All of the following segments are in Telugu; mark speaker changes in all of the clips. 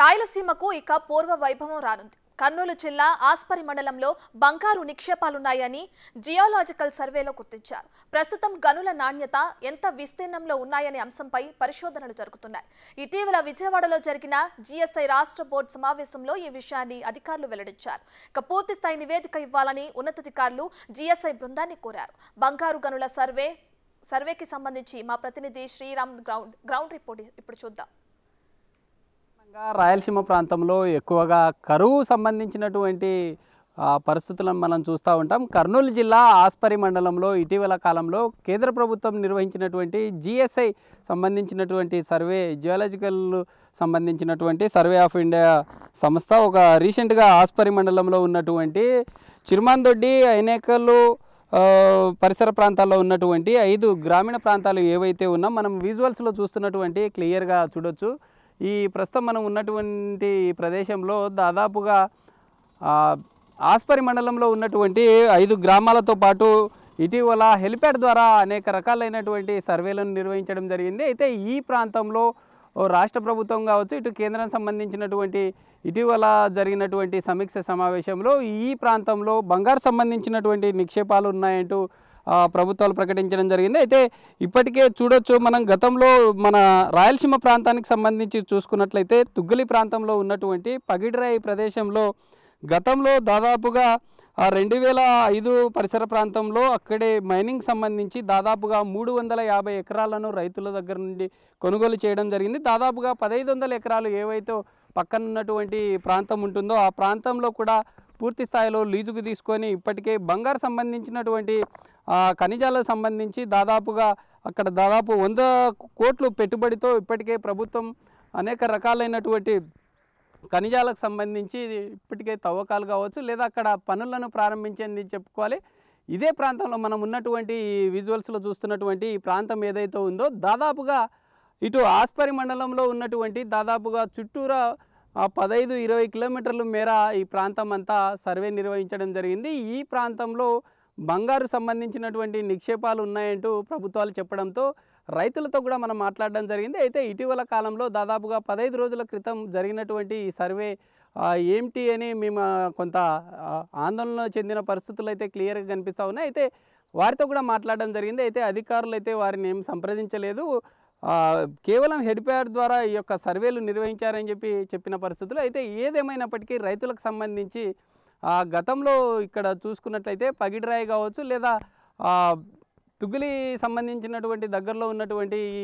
Speaker 1: రాయలసీమకు ఇక పూర్వ వైభవం రానుంది. కర్నూలు జిల్లా ఆస్పరి మండలంలో బంగారు నిక్షేపాలున్నాయని జియోలాజికల్ సర్వేలో గుర్తించారు. ప్రస్తుతం గనుల నాణ్యత ఎంత విస్తీర్ణంలో ఉన్నాయనే అంశంపై పరిశోధనలు జరుగుతున్నాయి. ఇటీవల విజయవాడలో జరిగిన జిఎస్ఐ రాష్ట్ర బోర్డు సమావేశంలో ఈ విషయాన్ని అధికారులు వెల్లడించారు. ఇక పూర్తి స్థాయి నివేదిక ఇవ్వాలని ఉన్నతాధికారులు జిఎస్ఐ బృందాన్ని కోరారు. బంగారు గనుల సర్వేకి సంబంధించి మా ప్రతినిధి శ్రీరామ్ గ్రౌండ్ రిపోర్ట్ ఇప్పుడు చూద్దాం.
Speaker 2: రాయలసీమ ప్రాంతంలో ఎక్కువగా కరువు సంబంధించినటువంటి పరిస్థితులను మనం చూస్తూ ఉంటాం. కర్నూలు జిల్లా ఆస్పరి మండలంలో ఇటీవల కాలంలో కేంద్ర ప్రభుత్వం నిర్వహించినటువంటి జిఎస్ఐ సంబంధించినటువంటి సర్వే, జియోలాజికల్ సంబంధించినటువంటి సర్వే ఆఫ్ ఇండియా సంస్థ ఒక రీసెంట్గా ఆస్పరి మండలంలో ఉన్నటువంటి చిరుమాందొడ్డి, ఐనేకల్లు పరిసర ప్రాంతాల్లో ఉన్నటువంటి 5 గ్రామీణ ప్రాంతాలు ఏవైతే ఉన్నా మనం విజువల్స్లో చూస్తున్నటువంటి క్లియర్గా చూడొచ్చు. ఈ ప్రస్తుతం మనం ఉన్నటువంటి ప్రదేశంలో దాదాపుగా ఆస్పరి మండలంలో ఉన్నటువంటి 5 గ్రామాలతో పాటు ఇటీవల హెలిప్యాడ్ ద్వారా అనేక రకాలైనటువంటి సర్వేలను నిర్వహించడం జరిగింది. అయితే ఈ ప్రాంతంలో రాష్ట్ర ప్రభుత్వం కావచ్చు, ఇటు కేంద్రం సంబంధించినటువంటి ఇటీవల జరిగినటువంటి సమీక్ష సమావేశంలో ఈ ప్రాంతంలో బంగారు సంబంధించినటువంటి నిక్షేపాలు ఉన్నాయంటూ ప్రభుత్వాలు ప్రకటించడం జరిగింది. అయితే ఇప్పటికే చూడొచ్చు, మనం గతంలో మన రాయలసీమ ప్రాంతానికి సంబంధించి చూసుకున్నట్లయితే తుగ్గలి ప్రాంతంలో ఉన్నటువంటి పగిడిరాయి ప్రదేశంలో గతంలో దాదాపుగా 2005 పరిసర ప్రాంతంలో అక్కడే మైనింగ్ సంబంధించి దాదాపుగా 350 ఎకరాలను రైతుల దగ్గర నుండి కొనుగోలు చేయడం జరిగింది. దాదాపుగా 1500 ఎకరాలు ఏవైతే పక్కన ఉన్నటువంటి ప్రాంతం ఉంటుందో ఆ ప్రాంతంలో కూడా పూర్తి స్థాయిలో లీజుకు తీసుకొని ఇప్పటికే బంగారు సంబంధించినటువంటి ఖనిజాలకు సంబంధించి దాదాపుగా అక్కడ దాదాపు 100 కోట్లు పెట్టుబడితో ఇప్పటికే ప్రభుత్వం అనేక రకాలైనటువంటి ఖనిజాలకు సంబంధించి ఇప్పటికే తవ్వకాలు కావచ్చు లేదా అక్కడ పనులను ప్రారంభించింది చెప్పుకోవాలి. ఇదే ప్రాంతంలో మనం ఉన్నటువంటి విజువల్స్లో చూస్తున్నటువంటి ఈ ప్రాంతం ఏదైతే ఉందో దాదాపుగా ఇటు ఆస్పరి మండలంలో ఉన్నటువంటి దాదాపుగా చుట్టూరా 15-20 కిలోమీటర్ల మేర ఈ ప్రాంతం అంతా సర్వే నిర్వహించడం జరిగింది. ఈ ప్రాంతంలో బంగారు సంబంధించినటువంటి నిక్షేపాలు ఉన్నాయంటూ ప్రభుత్వాలు చెప్పడంతో రైతులతో కూడా మనం మాట్లాడడం జరిగింది. అయితే ఇటీవల కాలంలో దాదాపుగా 15 రోజుల క్రితం జరిగినటువంటి ఈ సర్వే ఏమిటి అని మేము కొంత ఆందోళన చెందిన పరిస్థితులు అయితే క్లియర్గా కనిపిస్తూ ఉన్నాయి. అయితే వారితో కూడా మాట్లాడడం జరిగింది. అయితే అధికారులు అయితే వారిని ఏం సంప్రదించలేదు, కేవలం హెడ్ప్యాడ్ ద్వారా ఈ యొక్క సర్వేలు నిర్వహించారని చెప్పిన పరిస్థితులు. అయితే ఏదేమైనప్పటికీ రైతులకు సంబంధించి గతంలో ఇక్కడ చూసుకున్నట్లయితే పగిడిరాయి కావచ్చు లేదా తుగ్గిలి సంబంధించినటువంటి దగ్గరలో ఉన్నటువంటి ఈ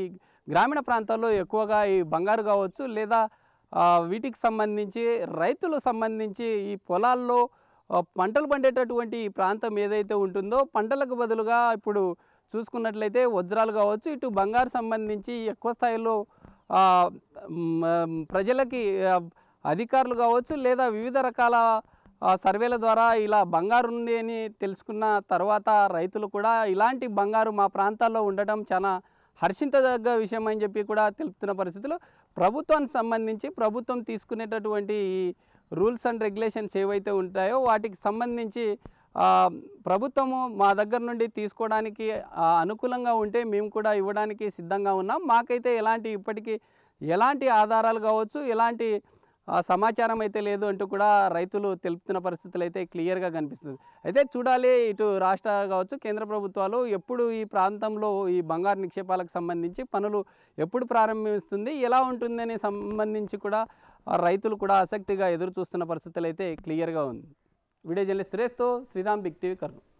Speaker 2: గ్రామీణ ప్రాంతాల్లో ఎక్కువగా ఈ బంగారు కావచ్చు లేదా వీటికి సంబంధించి రైతులు సంబంధించి ఈ పొలాల్లో పంటలు పండేటటువంటి ఈ ప్రాంతం ఏదైతే ఉంటుందో పంటలకు బదులుగా ఇప్పుడు చూసుకున్నట్లయితే వజ్రాలు కావచ్చు, ఇటు బంగారు సంబంధించి ఎక్కువ స్థాయిలో ప్రజలకి అధికారులు కావచ్చు లేదా వివిధ రకాల సర్వేల ద్వారా ఇలా బంగారు ఉంది అని తెలుసుకున్న తర్వాత రైతులు కూడా ఇలాంటి బంగారు మా ప్రాంతాల్లో ఉండటం చాలా హర్షించదగ్గ విషయం అని చెప్పి కూడా తెలుపుతున్న పరిస్థితులు. ప్రభుత్వానికి సంబంధించి ప్రభుత్వం తీసుకునేటటువంటి రూల్స్ అండ్ రెగ్యులేషన్స్ ఏవైతే ఉంటాయో వాటికి సంబంధించి ప్రభుత్వము మా దగ్గర నుండి తీసుకోవడానికి అనుకూలంగా ఉంటే మేము కూడా ఇవ్వడానికి సిద్ధంగా ఉన్నాం. మాకైతే ఇప్పటికీ ఎలాంటి ఆధారాలు కావచ్చు, ఎలాంటి సమాచారం అయితే లేదు అంటూ కూడా రైతులు తెలుపుతున్న పరిస్థితులు అయితే క్లియర్గా కనిపిస్తుంది. అయితే చూడాలి, ఇటు రాష్ట్ర కావచ్చు కేంద్ర ప్రభుత్వాలు ఎప్పుడు ఈ ప్రాంతంలో ఈ బంగారు నిక్షేపాలకు సంబంధించి పనులు ఎప్పుడు ప్రారంభిస్తుంది, ఎలా ఉంటుందని సంబంధించి కూడా రైతులు కూడా ఆసక్తిగా ఎదురు చూస్తున్న పరిస్థితులు అయితే క్లియర్గా ఉంది. వీడియో జర్నలిస్ట్ సురేష్తో శ్రీరామ్, బిగ్ టీవీ, కర్నూలు.